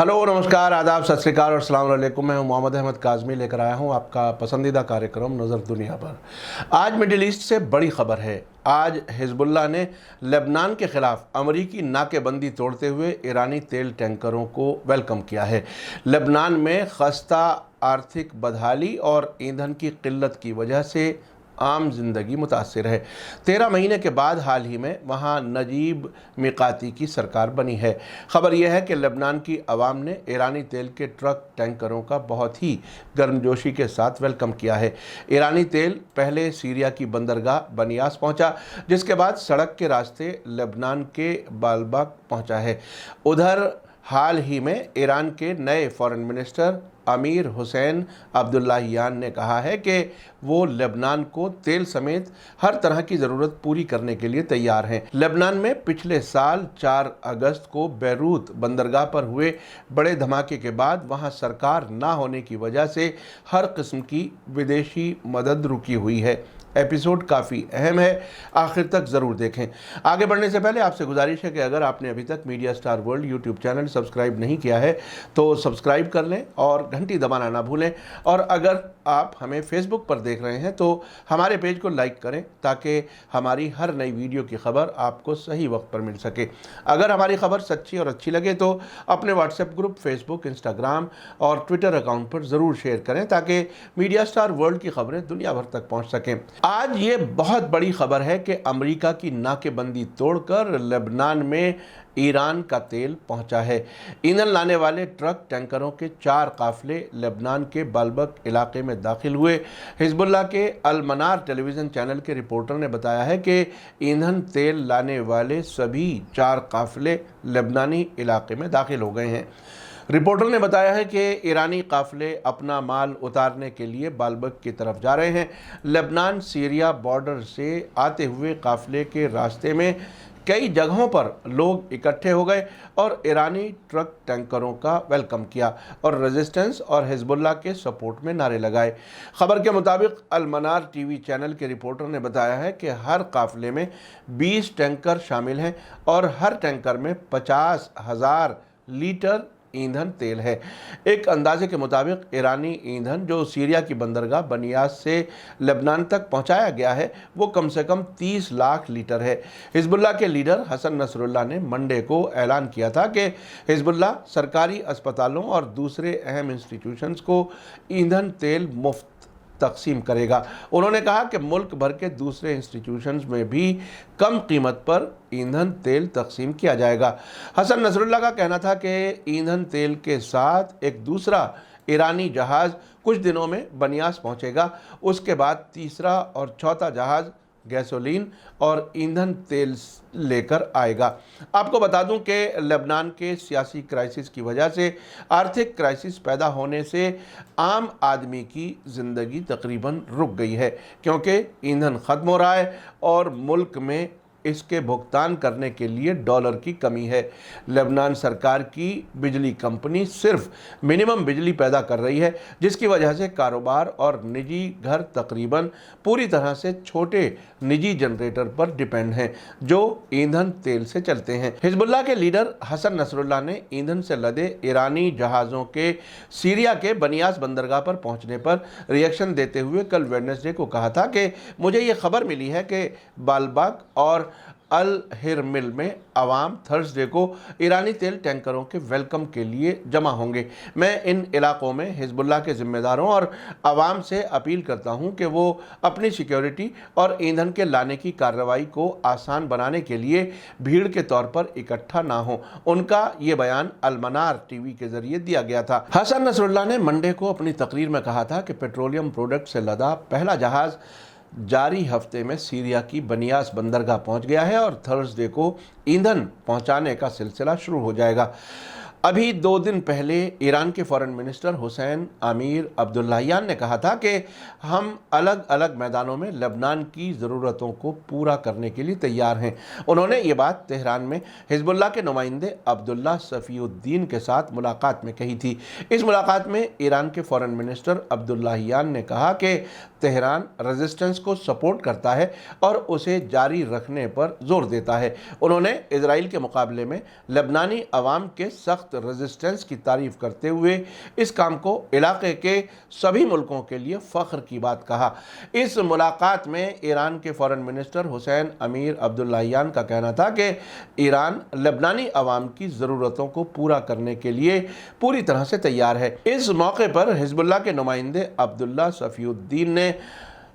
Hello नमस्कार आदाब सत श्री अकाल और अस्सलाम वालेकुम। मैं हूं मोहम्मद अहमद काज़मी, लेकर आया हूं आपका पसंदीदा कार्यक्रम नज़र दुनिया पर। आज मिडिल ईस्ट से बड़ी खबर है। आज हिजबुल्लाह ने लेबनान के ख़िलाफ़ अमरीकी नाकेबंदी तोड़ते हुए ईरानी तेल टैंकरों को वेलकम किया है। लेबनान में खस्ता आर्थिक बदहाली और ईंधन की किल्लत की वजह से आम जिंदगी मुतासिर है। 13 महीने के बाद हाल ही में वहाँ नजीब मिकाती की सरकार बनी है। ख़बर यह है कि लेबनान की आवाम ने ईरानी तेल के ट्रक टैंकरों का बहुत ही गर्मजोशी के साथ वेलकम किया है। ईरानी तेल पहले सीरिया की बंदरगाह बनियास पहुँचा, जिसके बाद सड़क के रास्ते लेबनान के बालबाक पहुँचा है। उधर हाल ही में ईरान के नए फॉरेन मिनिस्टर अमीर हुसैन अब्दुल्लाहियान ने कहा है कि वो लेबनान को तेल समेत हर तरह की ज़रूरत पूरी करने के लिए तैयार हैं। लेबनान में पिछले साल 4 अगस्त को बैरूत बंदरगाह पर हुए बड़े धमाके के बाद वहां सरकार ना होने की वजह से हर किस्म की विदेशी मदद रुकी हुई है। एपिसोड काफ़ी अहम है, आखिर तक ज़रूर देखें। आगे बढ़ने से पहले आपसे गुजारिश है कि अगर आपने अभी तक media star world YouTube channel subscribe नहीं किया है तो सब्सक्राइब कर लें और घंटी दबाना ना भूलें। और अगर आप हमें फेसबुक पर देख रहे हैं तो हमारे पेज को लाइक करें ताकि हमारी हर नई वीडियो की खबर आपको सही वक्त पर मिल सके। अगर हमारी खबर सच्ची और अच्छी लगे तो अपने व्हाट्सएप ग्रुप, फेसबुक, इंस्टाग्राम और ट्विटर अकाउंट पर ज़रूर शेयर करें ताकि मीडिया स्टार वर्ल्ड की खबरें दुनिया भर तक पहुँच सकें। आज ये बहुत बड़ी खबर है कि अमेरिका की नाकेबंदी तोड़कर लेबनान में ईरान का तेल पहुंचा है। ईंधन लाने वाले ट्रक टैंकरों के 4 काफिले लेबनान के बालबक इलाके में दाखिल हुए। हिजबुल्लाह के अल मनार टेलीविज़न चैनल के रिपोर्टर ने बताया है कि ईंधन तेल लाने वाले सभी 4 काफिले लेबनानी इलाके में दाखिल हो गए हैं। रिपोर्टर ने बताया है कि ईरानी काफिले अपना माल उतारने के लिए बालबक की तरफ जा रहे हैं। लेबनान सीरिया बॉर्डर से आते हुए काफिले के रास्ते में कई जगहों पर लोग इकट्ठे हो गए और ईरानी ट्रक टैंकरों का वेलकम किया और रेजिस्टेंस और हिजबुल्लाह के सपोर्ट में नारे लगाए। खबर के मुताबिक अल मनार टीवी चैनल के रिपोर्टर ने बताया है कि हर काफिले में 20 टैंकर शामिल हैं और हर टैंकर में 50,000 लीटर ईंधन तेल है। एक अंदाजे के मुताबिक ईरानी ईंधन जो सीरिया की बंदरगाह बनियास से लेबनान तक पहुंचाया गया है वो कम से कम 30 लाख लीटर है। हिजबुल्लाह के लीडर हसन नसरुल्लाह ने मंडे को ऐलान किया था कि हिजबुल्लाह सरकारी अस्पतालों और दूसरे अहम इंस्टीट्यूशंस को ईंधन तेल मुफ्त तकसीम करेगा। उन्होंने कहा कि मुल्क भर के दूसरे इंस्टीट्यूशंस में भी कम कीमत पर ईंधन तेल तकसीम किया जाएगा। हसन नसरुल्लाह का कहना था कि ईंधन तेल के साथ एक दूसरा ईरानी जहाज़ कुछ दिनों में बनियास पहुंचेगा। उसके बाद तीसरा और चौथा जहाज़ गैसोलीन और ईंधन तेल लेकर आएगा। आपको बता दूं कि लेबनान के सियासी क्राइसिस की वजह से आर्थिक क्राइसिस पैदा होने से आम आदमी की ज़िंदगी तकरीबन रुक गई है, क्योंकि ईंधन ख़त्म हो रहा है और मुल्क में इसके भुगतान करने के लिए डॉलर की कमी है। लेबनान सरकार की बिजली कंपनी सिर्फ मिनिमम बिजली पैदा कर रही है, जिसकी वजह से कारोबार और निजी घर तकरीबन पूरी तरह से छोटे निजी जनरेटर पर डिपेंड हैं जो ईंधन तेल से चलते हैं। हिजबुल्लाह के लीडर हसन नसरुल्लाह ने ईंधन से लदे ईरानी जहाज़ों के सीरिया के बनियास बंदरगाह पर पहुंचने पर रिएक्शन देते हुए कल वेडनेसडे को कहा था कि मुझे ये खबर मिली है कि बालबाक और अल हिरमिल में आवाम थर्सडे को ईरानी तेल टैंकरों के वेलकम के लिए जमा होंगे। मैं इन इलाकों में हिजबुल्लाह के ज़िम्मेदारों और आवाम से अपील करता हूं कि वो अपनी सिक्योरिटी और ईंधन के लाने की कार्रवाई को आसान बनाने के लिए भीड़ के तौर पर इकट्ठा ना हो। उनका ये बयान अल मनार टीवी के ज़रिए दिया गया था। हसन नसरुल्लाह ने मंडे को अपनी तकरीर में कहा था कि पेट्रोलियम प्रोडक्ट से लदा पहला जहाज़ जारी हफ्ते में सीरिया की बनियास बंदरगाह पहुंच गया है और थर्सडे को ईंधन पहुंचाने का सिलसिला शुरू हो जाएगा। अभी 2 दिन पहले ईरान के फॉरेन मिनिस्टर हुसैन अमीर अब्दुल्लाहियान ने कहा था कि हम अलग अलग मैदानों में लेबनान की ज़रूरतों को पूरा करने के लिए तैयार हैं। उन्होंने ये बात तेहरान में हिजबुल्लाह के नुमाइंदे अब्दुल्ला सफ़ीउद्दीन के साथ मुलाकात में कही थी। इस मुलाकात में ईरान के फॉरेन मिनिस्टर अब्दुल्लाहियान ने कहा कि तेहरान रेजिस्टेंस को सपोर्ट करता है और उसे जारी रखने पर जोर देता है। उन्होंने इजराइल के मुकाबले में लेबनानी अवाम के सख्त सख्त रेजिस्टेंस की तारीफ करते हुए इस काम को इलाके के सभी मुल्कों के लिए फ़ख्र की बात कहा। इस मुलाकात में ईरान के फॉरेन मिनिस्टर हुसैन अमीर अब्दुल्लाहियान का कहना था कि ईरान लेबनानी अवाम की ज़रूरतों को पूरा करने के लिए पूरी तरह से तैयार है। इस मौके पर हिजबुल्लाह के नुमाइंदे अब्दुल्ला सफ़ीउद्दीन ने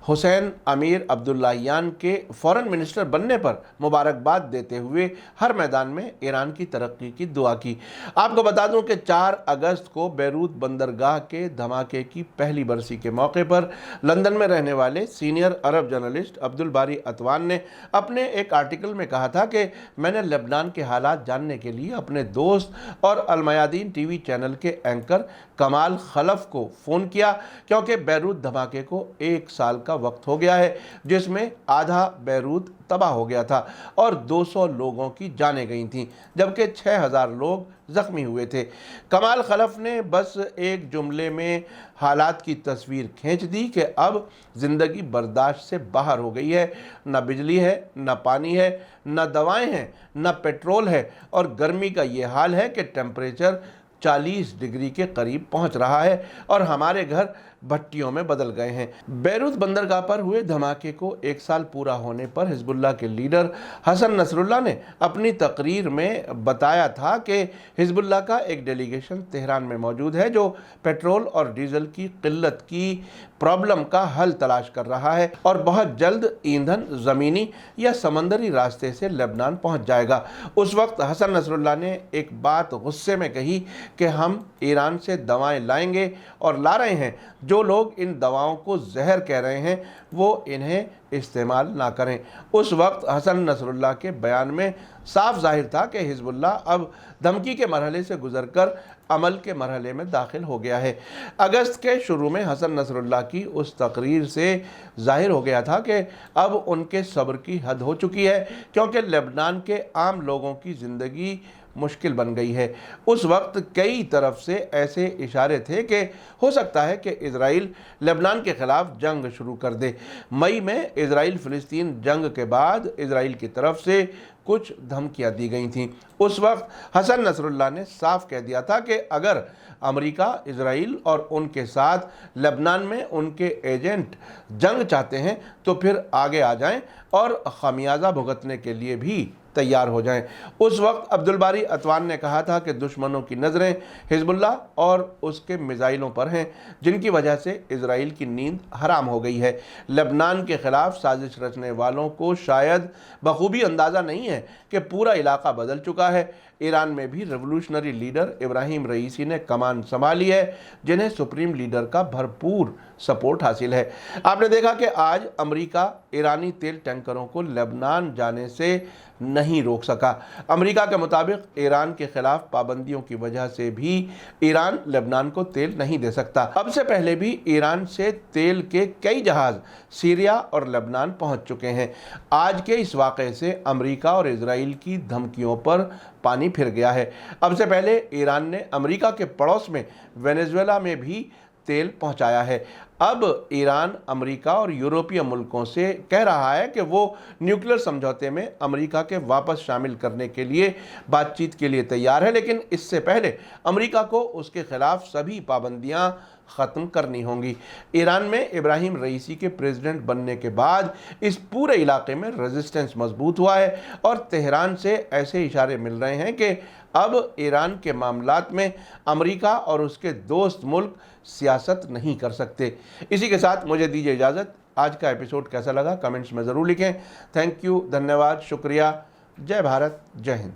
हुसैन अमीर अब्दुल्लाहियान के फॉरेन मिनिस्टर बनने पर मुबारकबाद देते हुए हर मैदान में ईरान की तरक्की की दुआ की। आपको बता दूं कि 4 अगस्त को बेरूत बंदरगाह के धमाके की पहली बरसी के मौके पर लंदन में रहने वाले सीनियर अरब जर्नलिस्ट अब्दुल बारी अतवान ने अपने एक आर्टिकल में कहा था कि मैंने लेबनान के हालात जानने के लिए अपने दोस्त और अलमयादीन टीवी चैनल के एंकर कमाल खलफ को फ़ोन किया, क्योंकि बेरूत धमाके को 1 साल का वक्त हो गया है, जिसमें आधा बेरूत तबाह हो गया था और 200 लोगों की जानें गई थीं, जबकि 6000 लोग ज़ख्मी हुए थे। कमाल खलफ ने बस एक जुमले में हालात की तस्वीर खींच दी कि अब ज़िंदगी बर्दाश्त से बाहर हो गई है। न बिजली है, न पानी है, न दवाएं हैं, न पेट्रोल है, और गर्मी का ये हाल है कि टेम्परेचर 40 डिग्री के करीब पहुंच रहा है और हमारे घर भट्टियों में बदल गए हैं। बेरूत बंदरगाह पर हुए धमाके को 1 साल पूरा होने पर हिजबुल्लाह के लीडर हसन नसरुल्लाह ने अपनी तकरीर में बताया था कि हिजबुल्लाह का एक डेलीगेशन तेहरान में मौजूद है जो पेट्रोल और डीजल की किल्लत की प्रॉब्लम का हल तलाश कर रहा है और बहुत जल्द ईंधन ज़मीनी या समंदरी रास्ते से लेबनान पहुंच जाएगा। उस वक्त हसन नसरुल्लाह ने एक बात गुस्से में कही कि हम ईरान से दवाएं लाएंगे और ला रहे हैं। जो लोग इन दवाओं को जहर कह रहे हैं वो इन्हें इस्तेमाल ना करें। उस वक्त हसन नसरुल्लाह के बयान में साफ जाहिर था कि हिजबुल्लाह अब धमकी के मरहले से गुजरकर अमल के मरहले में दाखिल हो गया है। अगस्त के शुरू में हसन नसरुल्लाह की उस तकरीर से जाहिर हो गया था कि अब उनके सब्र की हद हो चुकी है, क्योंकि लेबनान के आम लोगों की ज़िंदगी मुश्किल बन गई है। उस वक्त कई तरफ से ऐसे इशारे थे कि हो सकता है कि इजराइल लेबनान के ख़िलाफ़ जंग शुरू कर दे। मई में इजराइल फ़िलिस्तीन जंग के बाद इजराइल की तरफ से कुछ धमकियां दी गई थीं। उस वक्त हसन नसरुल्लाह ने साफ कह दिया था कि अगर अमेरिका, इजराइल और उनके साथ लेबनान में उनके एजेंट जंग चाहते हैं तो फिर आगे आ जाएं और खमियाजा भुगतने के लिए भी तैयार हो जाएं। उस वक्त अब्दुल बारी अतवान ने कहा था कि दुश्मनों की नज़रें हिजबुल्लाह और उसके मिज़ाइलों पर हैं, जिनकी वजह से इजराइल की नींद हराम हो गई है। लेबनान के ख़िलाफ़ साजिश रचने वालों को शायद बखूबी अंदाज़ा नहीं है कि पूरा इलाका बदल चुका है। ईरान में भी रेवोल्यूशनरी लीडर इब्राहिम रईसी ने कमान संभाली है, जिन्हें सुप्रीम लीडर का भरपूर सपोर्ट हासिल है। आपने देखा कि आज अमेरिका ईरानी तेल टैंकरों को लेबनान जाने से नहीं रोक सका। अमेरिका के मुताबिक ईरान के खिलाफ पाबंदियों की वजह से भी ईरान लेबनान को तेल नहीं दे सकता। अब से पहले भी ईरान से तेल के कई जहाज़ सीरिया और लेबनान पहुंच चुके हैं। आज के इस वाक़े से अमेरिका और इजराइल की धमकियों पर पानी फिर गया है। अब से पहले ईरान ने अमेरिका के पड़ोस में वेनेजुएला में भी तेल पहुंचाया है। अब ईरान अमेरिका और यूरोपीय मुल्कों से कह रहा है कि वो न्यूक्लियर समझौते में अमेरिका के वापस शामिल करने के लिए बातचीत के लिए तैयार है, लेकिन इससे पहले अमेरिका को उसके खिलाफ सभी पाबंदियां ख़त्म करनी होंगी। ईरान में इब्राहिम रईसी के प्रेसिडेंट बनने के बाद इस पूरे इलाके में रेजिस्टेंस मजबूत हुआ है और तेहरान से ऐसे इशारे मिल रहे हैं कि अब ईरान के मामलात में अमेरिका और उसके दोस्त मुल्क सियासत नहीं कर सकते। इसी के साथ मुझे दीजिए इजाज़त। आज का एपिसोड कैसा लगा कमेंट्स में ज़रूर लिखें। थैंक यू, धन्यवाद, शुक्रिया। जय भारत, जय हिंद।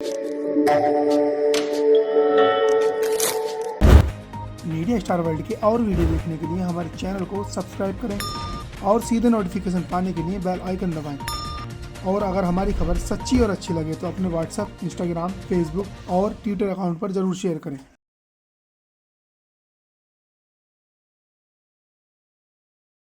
मीडिया स्टार वर्ल्ड के और वीडियो देखने के लिए हमारे चैनल को सब्सक्राइब करें और सीधे नोटिफिकेशन पाने के लिए बेल आइकन दबाएं। और अगर हमारी खबर सच्ची और अच्छी लगे तो अपने व्हाट्सएप, इंस्टाग्राम, फेसबुक और ट्विटर अकाउंट पर ज़रूर शेयर करें।